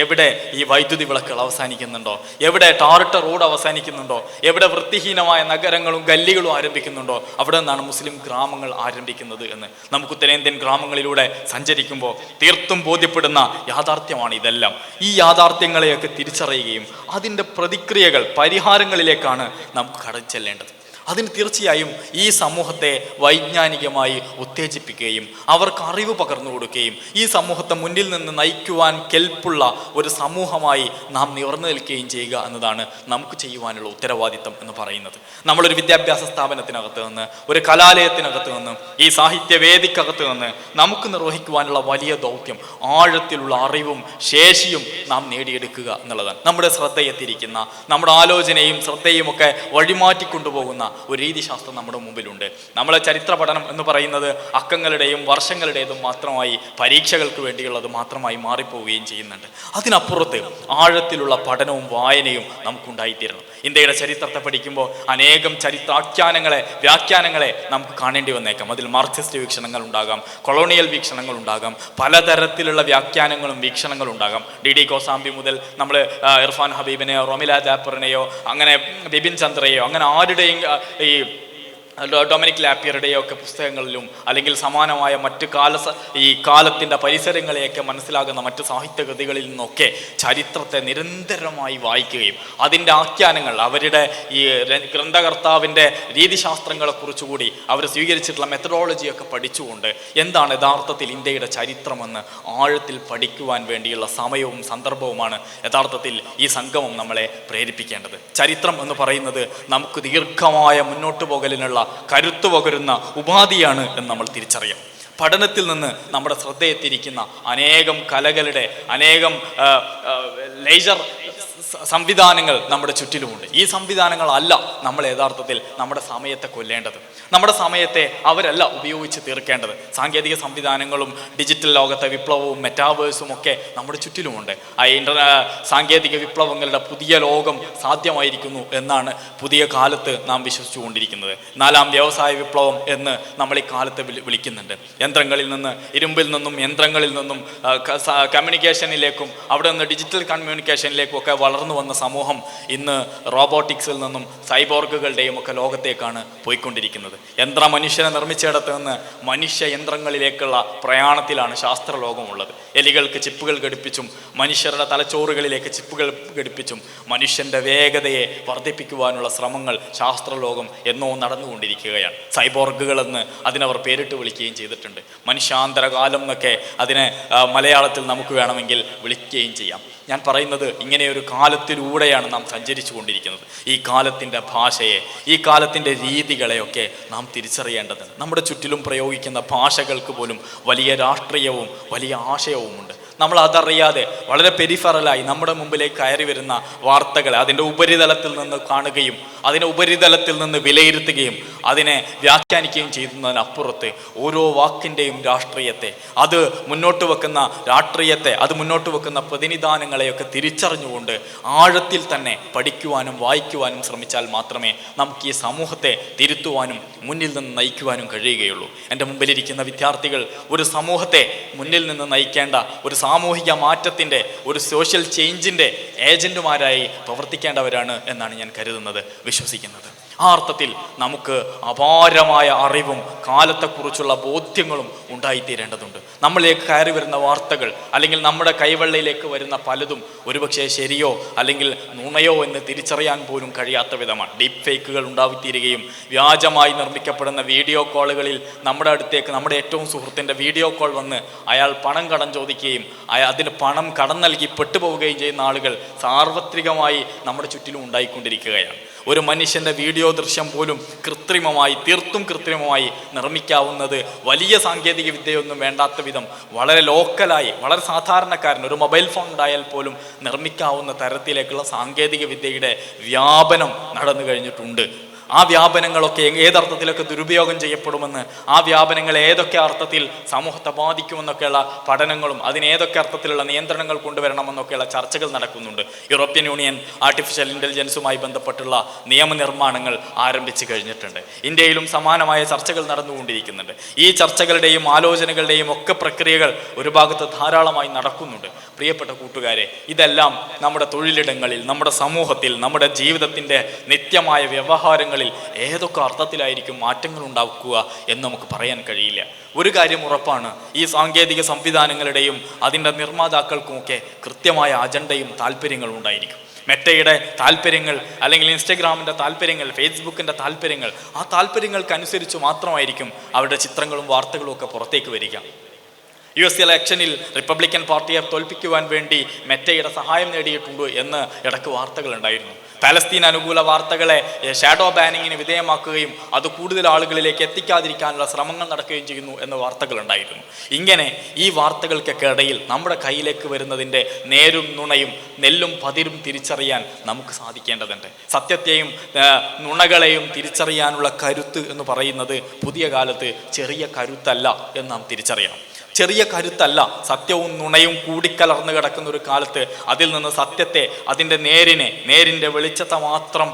എവിടെ ഈ വൈദ്യുതി വിളക്കുകൾ അവസാനിക്കുന്നുണ്ടോ, എവിടെ ടാറിട്ട റോഡ് അവസാനിക്കുന്നുണ്ടോ, എവിടെ വൃത്തിഹീനമായ നഗരങ്ങളും ഗല്ലികളും ആരംഭിക്കുന്നുണ്ടോ അവിടെ നിന്നാണ് മുസ്ലിം ഗ്രാമങ്ങൾ ആരംഭിക്കുന്നത് എന്ന് നമുക്ക് ഉത്തരേന്ത്യൻ ഗ്രാമങ്ങളിലൂടെ സഞ്ചരിക്കുമ്പോൾ തീർത്തും ബോധ്യപ്പെടുന്ന യാഥാർത്ഥ്യമാണ് ഇതെല്ലാം. ഈ യാഥാർത്ഥ്യങ്ങളെയൊക്കെ തിരിച്ചറിയുകയും അതിൻ്റെ പ്രതിക്രിയകൾ, പരിഹാരങ്ങളിലേക്കാണ് നമുക്ക് കടന്നു ചെല്ലേണ്ടത്. അതിന് തീർച്ചയായും ഈ സമൂഹത്തെ വൈജ്ഞാനികമായി ഉത്തേജിപ്പിക്കുകയും അവർക്ക് അറിവ് പകർന്നു കൊടുക്കുകയും ഈ സമൂഹത്തെ മുന്നിൽ നിന്ന് നയിക്കുവാൻ കെൽപ്പുള്ള ഒരു സമൂഹമായി നാം നിവർന്നു നിൽക്കുകയും ചെയ്യുക എന്നതാണ് നമുക്ക് ചെയ്യുവാനുള്ള ഉത്തരവാദിത്തം എന്ന് പറയുന്നത്. നമ്മളൊരു വിദ്യാഭ്യാസ സ്ഥാപനത്തിനകത്ത് നിന്ന്, ഒരു കലാലയത്തിനകത്ത് നിന്ന്, ഈ സാഹിത്യവേദിക്കകത്ത് നിന്ന് നമുക്ക് നിർവഹിക്കുവാനുള്ള വലിയ ദൗത്യം ആഴത്തിലുള്ള അറിവും ശേഷിയും നാം നേടിയെടുക്കുക എന്നുള്ളതാണ്. നമ്മുടെ ശ്രദ്ധയെ തിരിക്കുന്ന, നമ്മുടെ ആലോചനയും ശ്രദ്ധയും ഒക്കെ വഴിമാറ്റിക്കൊണ്ടുപോകുന്ന ഒരു രീതിശാസ്ത്രം നമ്മുടെ മുമ്പിലുണ്ട്. നമ്മളെ ചരിത്ര പഠനം എന്ന് പറയുന്നത് അക്കങ്ങളുടെയും വർഷങ്ങളുടേതും മാത്രമായി, പരീക്ഷകൾക്ക് വേണ്ടിയുള്ളത് മാത്രമായി മാറിപ്പോവുകയും ചെയ്യുന്നുണ്ട്. അതിനപ്പുറത്ത് ആഴത്തിലുള്ള പഠനവും വായനയും നമുക്കുണ്ടായിത്തീരണം. ഇന്ത്യയുടെ ചരിത്രത്തെ പഠിക്കുമ്പോൾ അനേകം ചരിത്രാഖ്യാനങ്ങളെ, വ്യാഖ്യാനങ്ങളെ നമുക്ക് കാണേണ്ടി വന്നേക്കാം. അതിൽ മാർക്സിസ്റ്റ് വീക്ഷണങ്ങൾ ഉണ്ടാകാം, കൊളോണിയൽ വീക്ഷണങ്ങൾ ഉണ്ടാകാം, പലതരത്തിലുള്ള വ്യാഖ്യാനങ്ങളും വീക്ഷണങ്ങളും ഉണ്ടാകാം. ഡി കോസാംബി മുതൽ നമ്മൾ ഇർഫാൻ ഹബീബിനെയോ റൊമില ജാപ്പറിനെയോ അങ്ങനെ ബിപിൻ ചന്ദ്രയെയോ അങ്ങനെ ആരുടെയും ഈ ഡൊമിനിക് ലാപ്പിയറുടെയോ ഒക്കെ പുസ്തകങ്ങളിലും അല്ലെങ്കിൽ സമാനമായ മറ്റ് ഈ കാലത്തിൻ്റെ പരിസരങ്ങളെയൊക്കെ മനസ്സിലാകുന്ന മറ്റ് സാഹിത്യകൃതികളിൽ നിന്നൊക്കെ ചരിത്രത്തെ നിരന്തരമായി വായിക്കുകയും അതിൻ്റെ ആഖ്യാനങ്ങൾ, അവരുടെ ഈ ഗ്രന്ഥകർത്താവിൻ്റെ രീതിശാസ്ത്രങ്ങളെക്കുറിച്ചുകൂടി അവർ സ്വീകരിച്ചിട്ടുള്ള മെത്തഡോളജിയൊക്കെ പഠിച്ചുകൊണ്ട് എന്താണ് യഥാർത്ഥത്തിൽ ഇന്ത്യയുടെ ചരിത്രമെന്ന് ആഴത്തിൽ പഠിക്കുവാൻ വേണ്ടിയുള്ള സമയവും സന്ദർഭവുമാണ് യഥാർത്ഥത്തിൽ ഈ സംഗമം നമ്മളെ പ്രേരിപ്പിക്കേണ്ടത്. ചരിത്രം എന്ന് പറയുന്നത് നമുക്ക് ദീർഘമായ മുന്നോട്ട് പോകലിനുള്ള കരുത്തു പകരുന്ന ഉപാധിയാണ് എന്ന് നമ്മൾ തിരിച്ചറിയാം. പഠനത്തിൽ നിന്ന് നമ്മുടെ ശ്രദ്ധയെ തിരിക്കുന്ന അനേകം കലകളുടെ, അനേകം ലേസർ സംവിധാനങ്ങൾ നമ്മുടെ ചുറ്റിലുമുണ്ട്. ഈ സംവിധാനങ്ങളല്ല നമ്മൾ യഥാർത്ഥത്തിൽ നമ്മുടെ സമയത്തെ കൊല്ലേണ്ടത്. നമ്മുടെ സമയത്തെ അവരല്ല ഉപയോഗിച്ച് തീർക്കേണ്ടത്. സാങ്കേതിക സംവിധാനങ്ങളും ഡിജിറ്റൽ ലോകത്തെ വിപ്ലവവും മെറ്റാവേഴ്സും ഒക്കെ നമ്മുടെ ചുറ്റിലുമുണ്ട്. സാങ്കേതിക വിപ്ലവങ്ങളുടെ പുതിയ ലോകം സാധ്യമായിരിക്കുന്നു എന്നാണ് പുതിയ കാലത്ത് നാം വിശ്വസിച്ചുകൊണ്ടിരിക്കുന്നത്. 4ാം വ്യവസായ വിപ്ലവം എന്ന് നമ്മൾ ഈ കാലത്ത് വിളിക്കുന്നുണ്ട്. യന്ത്രങ്ങളിൽ നിന്ന്, ഇരുമ്പിൽ നിന്നും യന്ത്രങ്ങളിൽ നിന്നും കമ്മ്യൂണിക്കേഷനിലേക്കും അവിടെ നിന്ന് ഡിജിറ്റൽ കമ്മ്യൂണിക്കേഷനിലേക്കും ഒക്കെ വളർന്നു വന്ന സമൂഹം ഇന്ന് റോബോട്ടിക്സിൽ നിന്നും സൈബോർഗുകളുടെയും ഒക്കെ ലോകത്തേക്കാണ് പോയിക്കൊണ്ടിരിക്കുന്നത്. മനുഷ്യനെ നിർമ്മിച്ചിടത്ത് നിന്ന് മനുഷ്യ യന്ത്രങ്ങളിലേക്കുള്ള പ്രയാണത്തിലാണ് ശാസ്ത്രലോകമുള്ളത്. എലികൾക്ക് ചിപ്പുകൾ ഘടിപ്പിച്ചും മനുഷ്യരുടെ തലച്ചോറുകളിലേക്ക് ചിപ്പുകൾ ഘടിപ്പിച്ചും മനുഷ്യൻ്റെ വേഗതയെ വർദ്ധിപ്പിക്കുവാനുള്ള ശ്രമങ്ങൾ ശാസ്ത്രലോകം എന്നോ നടന്നുകൊണ്ടിരിക്കുകയാണ്. സൈബോർഗുകളെന്ന് അതിനവർ പേരിട്ട് വിളിക്കുകയും ചെയ്തിട്ടുണ്ട്. മനുഷ്യാന്തരകാലം എന്നൊക്കെ അതിനെ മലയാളത്തിൽ നമുക്ക് വേണമെങ്കിൽ വിളിക്കുകയും ചെയ്യാം. ഞാൻ പറയുന്നത് ഇങ്ങനെയൊരു കാലത്തിലൂടെയാണ് നാം സഞ്ചരിച്ചു കൊണ്ടിരിക്കുന്നത്. ഈ കാലത്തിൻ്റെ ഭാഷയെ, ഈ കാലത്തിൻ്റെ രീതികളെയൊക്കെ നാം തിരിച്ചറിയേണ്ടതുണ്ട്. നമ്മുടെ ചുറ്റിലും പ്രയോഗിക്കുന്ന ഭാഷകൾക്ക് പോലും വലിയ രാഷ്ട്രീയവും വലിയ ആശയവുമുണ്ട്. നമ്മൾ അതറിയാതെ വളരെ പെരിഫറലായി നമ്മുടെ മുമ്പിലേക്ക് കയറി വരുന്ന വാർത്തകളെ അതിൻ്റെ ഉപരിതലത്തിൽ നിന്ന് കാണുകയും അതിനെ ഉപരിതലത്തിൽ നിന്ന് വിലയിരുത്തുകയും അതിനെ വ്യാഖ്യാനിക്കുകയും ചെയ്യുന്നതിനപ്പുറത്ത് ഓരോ വാക്കിൻ്റെയും രാഷ്ട്രീയത്തെ, അത് മുന്നോട്ട് വെക്കുന്ന രാഷ്ട്രീയത്തെ, അത് മുന്നോട്ട് വെക്കുന്ന പ്രതിനിധാനങ്ങളെയൊക്കെ തിരിച്ചറിഞ്ഞുകൊണ്ട് ആഴത്തിൽ തന്നെ പഠിക്കുവാനും വായിക്കുവാനും ശ്രമിച്ചാൽ മാത്രമേ നമുക്ക് ഈ സമൂഹത്തെ തിരുത്തുവാനും മുന്നിൽ നിന്ന് നയിക്കുവാനും കഴിയുകയുള്ളൂ. എൻ്റെ മുമ്പിലിരിക്കുന്ന വിദ്യാർത്ഥികൾ ഒരു സമൂഹത്തെ മുന്നിൽ നിന്ന് നയിക്കേണ്ട, ഒരു സാമൂഹിക മാറ്റത്തിൻ്റെ, ഒരു സോഷ്യൽ ചേഞ്ചിൻ്റെ ഏജന്റുമാരായി പ്രവർത്തിക്കേണ്ടവരാണ് എന്നാണ് ഞാൻ കരുതുന്നത്, വിശ്വസിക്കുന്നത്. ആ അർത്ഥത്തിൽ നമുക്ക് അപാരമായ അറിവും കാലത്തെക്കുറിച്ചുള്ള ബോധ്യങ്ങളും ഉണ്ടായിത്തീരേണ്ടതുണ്ട്. നമ്മളിലേക്ക് കയറി വരുന്ന വാർത്തകൾ അല്ലെങ്കിൽ നമ്മുടെ കൈവെള്ളയിലേക്ക് വരുന്ന പലതും ഒരുപക്ഷെ ശരിയോ അല്ലെങ്കിൽ നുണയോ എന്ന് തിരിച്ചറിയാൻ പോലും കഴിയാത്ത വിധമാണ്. ഡീപ്പ് ഫേക്കുകൾ ഉണ്ടായിത്തീരുകയും വ്യാജമായി നിർമ്മിക്കപ്പെടുന്ന വീഡിയോ കോളുകളിൽ നമ്മുടെ അടുത്തേക്ക് നമ്മുടെ ഏറ്റവും സുഹൃത്തിൻ്റെ വീഡിയോ കോൾ വന്ന് അയാൾ പണം കടം ചോദിക്കുകയും അതിന് പണം കടം നൽകി പെട്ടുപോവുകയും ചെയ്യുന്ന ആളുകൾ സാർവത്രികമായി നമ്മുടെ ചുറ്റിലും ഉണ്ടായിക്കൊണ്ടിരിക്കുകയാണ്. ഒരു മനുഷ്യൻ്റെ വീഡിയോ ദൃശ്യം പോലും തീർത്തും കൃത്രിമമായി നിർമ്മിക്കാവുന്നത് വലിയ സാങ്കേതിക വിദ്യയൊന്നും വേണ്ടാത്ത വിധം വളരെ ലോക്കലായി, വളരെ സാധാരണക്കാരൻ ഒരു മൊബൈൽ ഫോൺ ഉണ്ടായാൽ പോലും നിർമ്മിക്കാവുന്ന തരത്തിലേക്കുള്ള സാങ്കേതിക വിദ്യയുടെ വ്യാപനം നടന്നു കഴിഞ്ഞിട്ടുണ്ട്. ആ വ്യാപനങ്ങളൊക്കെ ഏതർത്ഥത്തിലൊക്കെ ദുരുപയോഗം ചെയ്യപ്പെടുമെന്ന്, ആ വ്യാപനങ്ങൾ ഏതൊക്കെ അർത്ഥത്തിൽ സമൂഹത്തെ ബാധിക്കുമെന്നൊക്കെയുള്ള പഠനങ്ങളും അതിനേതൊക്കെ അർത്ഥത്തിലുള്ള നിയന്ത്രണങ്ങൾ കൊണ്ടുവരണമെന്നൊക്കെയുള്ള ചർച്ചകൾ നടക്കുന്നുണ്ട്. യൂറോപ്യൻ യൂണിയൻ ആർട്ടിഫിഷ്യൽ ഇൻ്റലിജൻസുമായി ബന്ധപ്പെട്ടുള്ള നിയമനിർമ്മാണങ്ങൾ ആരംഭിച്ചു കഴിഞ്ഞിട്ടുണ്ട്. ഇന്ത്യയിലും സമാനമായ ചർച്ചകൾ നടന്നുകൊണ്ടിരിക്കുന്നുണ്ട്. ഈ ചർച്ചകളുടെയും ആലോചനകളുടെയും ഒക്കെ പ്രക്രിയകൾ ഒരു ഭാഗത്ത് ധാരാളമായി നടക്കുന്നുണ്ട്. പ്രിയപ്പെട്ട കൂട്ടുകാരെ, ഇതെല്ലാം നമ്മുടെ തൊഴിലിടങ്ങളിൽ, നമ്മുടെ സമൂഹത്തിൽ, നമ്മുടെ ജീവിതത്തിൻ്റെ നിത്യമായ വ്യവഹാരങ്ങളിൽ ഏതൊക്കെ അർത്ഥത്തിലായിരിക്കും മാറ്റങ്ങൾ ഉണ്ടാക്കുക എന്ന് നമുക്ക് പറയാൻ കഴിയില്ല. ഒരു കാര്യം ഉറപ്പാണ്, ഈ സാങ്കേതിക സംവിധാനങ്ങളുടെയും അതിൻ്റെ നിർമ്മാതാക്കൾക്കുമൊക്കെ കൃത്യമായ അജണ്ടയും താല്പര്യങ്ങളും ഉണ്ടായിരിക്കും. മെറ്റയുടെ താല്പര്യങ്ങൾ, അല്ലെങ്കിൽ ഇൻസ്റ്റഗ്രാമിൻ്റെ താല്പര്യങ്ങൾ, ഫേസ്ബുക്കിൻ്റെ താല്പര്യങ്ങൾ, ആ താല്പര്യങ്ങൾക്കനുസരിച്ച് മാത്രമായിരിക്കും അവരുടെ ചിത്രങ്ങളും വാർത്തകളും ഒക്കെ പുറത്തേക്ക് വരിക. US ഇലക്ഷനിൽ റിപ്പബ്ലിക്കൻ പാർട്ടിയെ തോൽപ്പിക്കുവാൻ വേണ്ടി മെറ്റയുടെ സഹായം നേടിയിട്ടുണ്ട് എന്ന് ഇടയ്ക്ക് വാർത്തകളുണ്ടായിരുന്നു. പാലസ്തീൻ അനുകൂല വാർത്തകളെ ഷാഡോ ബാനിങ്ങിന് വിധേയമാക്കുകയും അത് കൂടുതൽ ആളുകളിലേക്ക് എത്തിക്കാതിരിക്കാനുള്ള ശ്രമങ്ങൾ നടക്കുകയും ചെയ്യുന്നു എന്ന വാർത്തകളുണ്ടായിരുന്നു. ഇങ്ങനെ ഈ വാർത്തകൾക്കൊക്കെ ഇടയിൽ നമ്മുടെ കയ്യിലേക്ക് വരുന്നതിൻ്റെ നേരും നുണയും നെല്ലും പതിരും തിരിച്ചറിയാൻ നമുക്ക് സാധിക്കേണ്ടതുണ്ട്. സത്യത്തെയും നുണകളെയും തിരിച്ചറിയാനുള്ള കരുത്ത് എന്ന് പറയുന്നത് പുതിയ കാലത്ത് ചെറിയ കരുത്തല്ല എന്ന് നാം തിരിച്ചറിയണം. ചെറിയ കരുത്തല്ല, സത്യവും നുണയും കൂടിക്കലർന്ന് കിടക്കുന്ന ഒരു കാലത്ത് അതിൽ നിന്ന് സത്യത്തെ, അതിൻ്റെ നേരിൻ്റെ വെളിച്ചത്തെ മാത്രം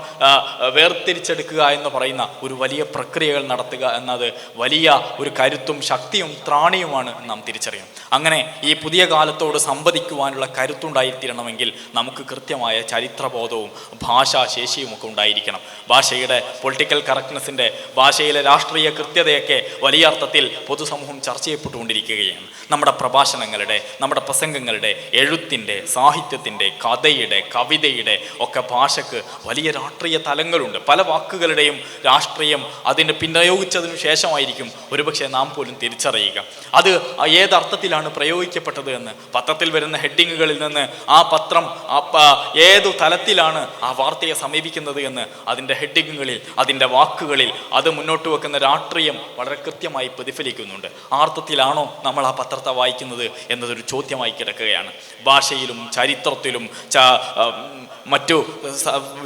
വേർതിരിച്ചെടുക്കുക എന്ന് പറയുന്ന ഒരു വലിയ പ്രക്രിയകൾ നടത്തുക എന്നത് വലിയ ഒരു കരുത്തും ശക്തിയും ത്രാണിയുമാണ് നാം തിരിച്ചറിയാം. അങ്ങനെ ഈ പുതിയ കാലത്തോട് സംവദിക്കുവാനുള്ള കരുത്തുണ്ടായിത്തീരണമെങ്കിൽ നമുക്ക് കൃത്യമായ ചരിത്രബോധവും ഭാഷാശേഷിയും ഒക്കെ ഉണ്ടായിരിക്കണം. ഭാഷയുടെ പൊളിറ്റിക്കൽ കറക്റ്റ്നെസ്സിൻ്റെ, ഭാഷയിലെ രാഷ്ട്രീയ കൃത്യതയൊക്കെ വലിയ അർത്ഥത്തിൽ പൊതുസമൂഹം ചർച്ച ചെയ്യപ്പെട്ടുകൊണ്ടിരിക്കുകയാണ്. നമ്മുടെ പ്രഭാഷണങ്ങളുടെ, നമ്മുടെ പ്രസംഗങ്ങളുടെ, എഴുത്തിൻ്റെ, സാഹിത്യത്തിൻ്റെ, കഥയുടെ, കവിതയുടെ ഒക്കെ ഭാഷയ്ക്ക് വലിയ രാഷ്ട്രീയ തലങ്ങളുണ്ട്. പല വാക്കുകളുടെയും രാഷ്ട്രീയം അതിന് പ്രയോഗിച്ചതിനു ശേഷമായിരിക്കും ഒരുപക്ഷെ നാം പോലും തിരിച്ചറിയുക അത് ഏതർത്ഥത്തിലാണ് പ്രയോഗിക്കപ്പെട്ടത് എന്ന്. പത്രത്തിൽ വരുന്ന ഹെഡിങ്ങുകളിൽ നിന്ന് ആ പത്രം ഏതു തലത്തിലാണ് ആ വാർത്തയെ സമീപിക്കുന്നത് എന്ന് അതിൻ്റെ ഹെഡിങ്ങുകളിൽ, അതിൻ്റെ വാക്കുകളിൽ അത് മുന്നോട്ട് വെക്കുന്ന രാഷ്ട്രീയം വളരെ കൃത്യമായി പ്രതിഫലിക്കുന്നുണ്ട്. ആ അർത്ഥത്തിലാണോ നമ്മൾ ആ പത്രത്തെ വായിക്കുന്നത് എന്നതൊരു ചോദ്യമായി കിടക്കുകയാണ്. ഭാഷയിലും ചരിത്രത്തിലും മറ്റു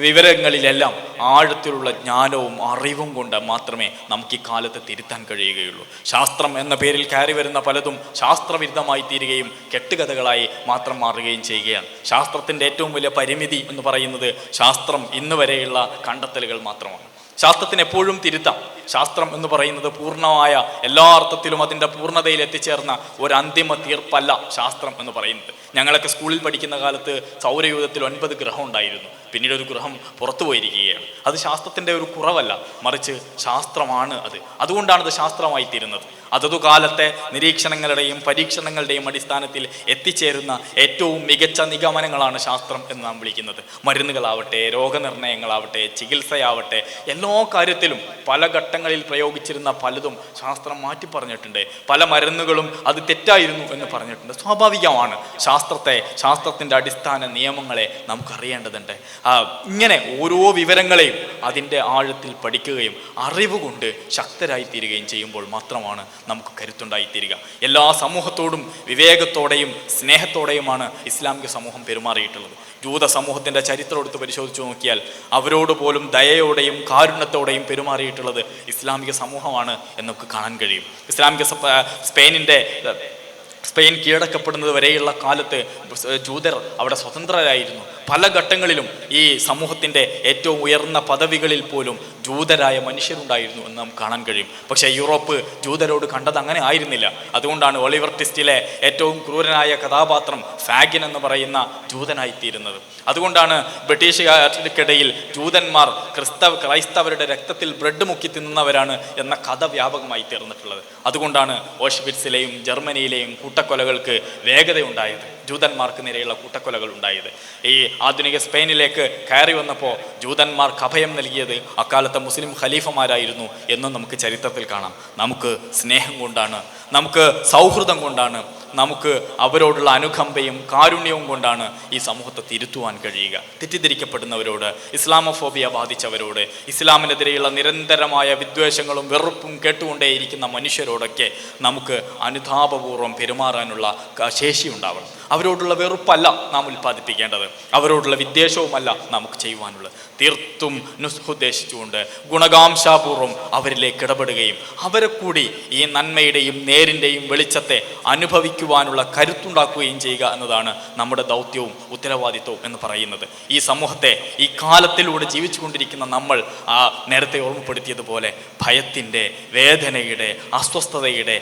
വിവരങ്ങളിലെല്ലാം ആഴത്തിലുള്ള ജ്ഞാനവും അറിവും കൊണ്ട് മാത്രമേ നമുക്ക് ഈ കാലത്ത് തിരുത്താൻ കഴിയുകയുള്ളൂ. ശാസ്ത്രം എന്ന പേരിൽ കയറി വരുന്ന പലതും ശാസ്ത്രവിരുദ്ധമായി തീരുകയും കെട്ടുകഥകളായി മാത്രം മാറുകയും ചെയ്യുകയാണ്. ശാസ്ത്രത്തിൻ്റെ ഏറ്റവും വലിയ പരിമിതി എന്ന് പറയുന്നത് ശാസ്ത്രം ഇന്ന് വരെയുള്ള കണ്ടെത്തലുകൾ മാത്രമാണ്. ശാസ്ത്രത്തിന് എപ്പോഴും തിരുത്താം. ശാസ്ത്രം എന്ന് പറയുന്നത് പൂർണ്ണമായ എല്ലാ അർത്ഥത്തിലും അതിൻ്റെ പൂർണ്ണതയിൽ എത്തിച്ചേർന്ന ഒരു അന്തിമ തീർപ്പല്ല ശാസ്ത്രം എന്ന് പറയുന്നത്. ഞങ്ങളൊക്കെ സ്കൂളിൽ പഠിക്കുന്ന കാലത്ത് സൗരയൂഥത്തിൽ 9 ഗ്രഹം ഉണ്ടായിരുന്നു. പിന്നീട് ഒരു ഗ്രഹം പുറത്തു പോയിരിക്കുകയാണ്. അത് ശാസ്ത്രത്തിൻ്റെ ഒരു കുറവല്ല, മറിച്ച് ശാസ്ത്രമാണ് അത്. അതുകൊണ്ടാണ് അത് ശാസ്ത്രമായി തീരുന്നത്. അതതു കാലത്തെ നിരീക്ഷണങ്ങളുടെയും പരീക്ഷണങ്ങളുടെയും അടിസ്ഥാനത്തിൽ എത്തിച്ചേരുന്ന ഏറ്റവും മികച്ച നിഗമനങ്ങളാണ് ശാസ്ത്രം എന്ന് നാം വിളിക്കുന്നത്. മരുന്നുകളാവട്ടെ, രോഗനിർണയങ്ങളാവട്ടെ, ചികിത്സയാവട്ടെ, എല്ലാ കാര്യത്തിലും പല ഘട്ടങ്ങളിൽ പ്രയോഗിച്ചിരുന്ന പലതും ശാസ്ത്രം മാറ്റി പറഞ്ഞിട്ടുണ്ട്. പല മരുന്നുകളും അത് തെറ്റായിരുന്നു എന്ന് പറഞ്ഞിട്ടുണ്ട്. സ്വാഭാവികമാണ്. ശാസ്ത്രത്തിൻ്റെ അടിസ്ഥാന നിയമങ്ങളെ നമുക്കറിയേണ്ടതുണ്ട്. ഇങ്ങനെ ഓരോ വിവരങ്ങളെയും അതിൻ്റെ ആഴത്തിൽ പഠിക്കുകയും അറിവ് കൊണ്ട് ശക്തരായി തീരുകയും ചെയ്യുമ്പോൾ മാത്രമാണ് നമുക്ക് കരുത്തുണ്ടായിത്തീരുക. എല്ലാ സമൂഹത്തോടും വിവേകത്തോടെയും സ്നേഹത്തോടെയുമാണ് ഇസ്ലാമിക സമൂഹം പെരുമാറിയിട്ടുള്ളത്. ജൂത സമൂഹത്തിൻ്റെ ചരിത്രം എടുത്ത് പരിശോധിച്ചു നോക്കിയാൽ അവരോട് പോലും ദയയോടെയും കാരുണ്യത്തോടെയും പെരുമാറിയിട്ടുള്ളത് ഇസ്ലാമിക സമൂഹമാണ് എന്നൊക്കെ കാണാൻ കഴിയും. സ്പെയിൻ കീഴടക്കപ്പെടുന്നത് വരെയുള്ള കാലത്ത് ജൂതർ അവിടെ സ്വതന്ത്രരായിരുന്നു. പല ഘട്ടങ്ങളിലും ഈ സമൂഹത്തിൻ്റെ ഏറ്റവും ഉയർന്ന പദവികളിൽ പോലും ജൂതരായ മനുഷ്യരുണ്ടായിരുന്നു എന്ന് നാം കാണാൻ കഴിയും. പക്ഷേ യൂറോപ്പ് ജൂതരോട് കണ്ടത് അങ്ങനെ ആയിരുന്നില്ല. അതുകൊണ്ടാണ് ഒളിവർ ട്വിസ്റ്റിലെ ഏറ്റവും ക്രൂരനായ കഥാപാത്രം ഫാഗിൻ എന്ന് പറയുന്ന ജൂതനായിത്തീരുന്നത്. അതുകൊണ്ടാണ് ബ്രിട്ടീഷുകാർക്കിടയിൽ ജൂതന്മാർ ക്രൈസ്തവരുടെ രക്തത്തിൽ ബ്രെഡ് മുക്കി തിന്നുന്നവരാണ് എന്ന കഥ വ്യാപകമായി തീർന്നിട്ടുള്ളത്. അതുകൊണ്ടാണ് ഓഷ്വിറ്റ്സിലെയും ജർമ്മനിയിലെയും കൂട്ടക്കൊലകൾക്ക് വേഗതയുണ്ടായത്, ജൂതന്മാർക്ക് നേരെയുള്ള കൂട്ടക്കൊലകൾ ഉണ്ടായത്. ഈ ആധുനിക സ്പെയിനിലേക്ക് കയറി വന്നപ്പോൾ ജൂതന്മാർക്ക് അഭയം നൽകിയത് അക്കാലത്തെ മുസ്ലിം ഖലീഫമാരായിരുന്നു എന്നും നമുക്ക് ചരിത്രത്തിൽ കാണാം. നമുക്ക് സ്നേഹം കൊണ്ടാണ്, നമുക്ക് സൗഹൃദം കൊണ്ടാണ്, നമുക്ക് അവരോടുള്ള അനുകമ്പയും കാരുണ്യവും കൊണ്ടാണ് ഈ സമൂഹത്തെ തിരുത്തുവാൻ കഴിയുക. തെറ്റിദ്ധരിക്കപ്പെടുന്നവരോട്, ഇസ്ലാമോഫോബിയ ബാധിച്ചവരോട്, ഇസ്ലാമിനെതിരെയുള്ള നിരന്തരമായ വിദ്വേഷങ്ങളും വെറുപ്പും കേട്ടുകൊണ്ടേയിരിക്കുന്ന മനുഷ്യരോടൊക്കെ നമുക്ക് അനുതാപപൂർവ്വം പെരുമാറാനുള്ള ശേഷി ഉണ്ടാവണം. അവരോടുള്ള വെറുപ്പല്ല നാം ഉൽപ്പാദിപ്പിക്കേണ്ടത്, അവരോടുള്ള വിദ്വേഷവുമല്ല നമുക്ക് ചെയ്യുവാനുള്ളത്. തീർത്തും നുസ്ഹുദ്ദേശിച്ചുകൊണ്ട് ഗുണകാംക്ഷാപൂർവ്വം അവരിലേക്ക് ഇടപെടുകയും അവരെ കൂടി ഈ നന്മയുടെയും നേരിൻ്റെയും വെളിച്ചത്തെ അനുഭവിക്കുവാനുള്ള കരുത്തുണ്ടാക്കുകയും ചെയ്യുക എന്നതാണ് നമ്മുടെ ദൗത്യവും ഉത്തരവാദിത്വവും എന്ന് പറയുന്നത്. ഈ സമൂഹത്തെ ഈ കാലത്തിലൂടെ ജീവിച്ചു കൊണ്ടിരിക്കുന്ന നമ്മൾ നേരത്തെ ഓർമ്മപ്പെടുത്തിയതുപോലെ ഭയത്തിൻ്റെ, വേദനയുടെ, അസ്വസ്ഥതയുടെ,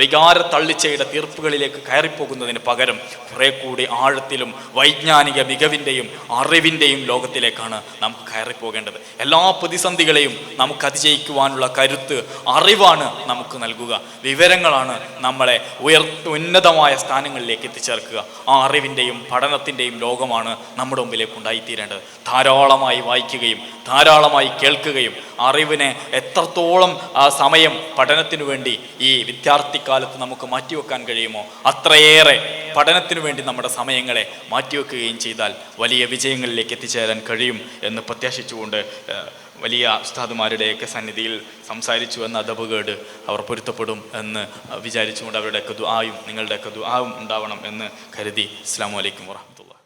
വികാര തള്ളിച്ചയുടെ തീർപ്പുകളിലേക്ക് കയറിപ്പോകുന്നതിന് പകരം കുറെ കൂടി ആഴത്തിലും വൈജ്ഞാനിക മികവിൻ്റെയും അറിവിൻ്റെയും ലോകത്തിലേക്കാണ് നമുക്ക് കയറിപ്പോകേണ്ടത്. എല്ലാ പ്രതിസന്ധികളെയും നമുക്ക് അതിജയിക്കുവാനുള്ള കരുത്ത്, അറിവാണ് നമുക്ക് നൽകുക. വിവരങ്ങളാണ് നമ്മളെ ഉന്നതമായ സ്ഥാനങ്ങളിലേക്ക് എത്തിച്ചേർക്കുക. ആ അറിവിൻ്റെയും പഠനത്തിൻ്റെയും ലോകമാണ് നമ്മുടെ മുമ്പിലേക്ക് ഉണ്ടായിത്തീരേണ്ടത്. ധാരാളമായി വായിക്കുകയും ധാരാളമായി കേൾക്കുകയും അറിവിനെ എത്രത്തോളം സമയം പഠനത്തിനു വേണ്ടി ഈ വിദ്യാർത്ഥിക്കാലത്ത് നമുക്ക് മാറ്റിവെക്കാൻ കഴിയുമോ അത്രയേറെ പഠനത്തിനു വേണ്ടി നമ്മുടെ സമയങ്ങളെ മാറ്റിവെക്കുകയും ചെയ്താൽ വലിയ വിജയങ്ങളിലേക്ക് എത്തിച്ചേരാൻ കഴിയും എന്ന് പ്രത്യാശിച്ചുകൊണ്ട് വലിയ ഉസ്താദുമാരുടെയൊക്കെ സന്നിധിയിൽ സംസാരിച്ചു എന്ന അദബുകേട് അവർ പൊരുത്തപ്പെടും എന്ന് വിചാരിച്ചുകൊണ്ട് അവരുടെയൊക്കെ ദുആയും നിങ്ങളുടെയൊക്കെ ദുആവും ഉണ്ടാവണം എന്ന് കരുതി. അസ്സലാമു അലൈക്കും വറഹ്മത്തുള്ളാഹി.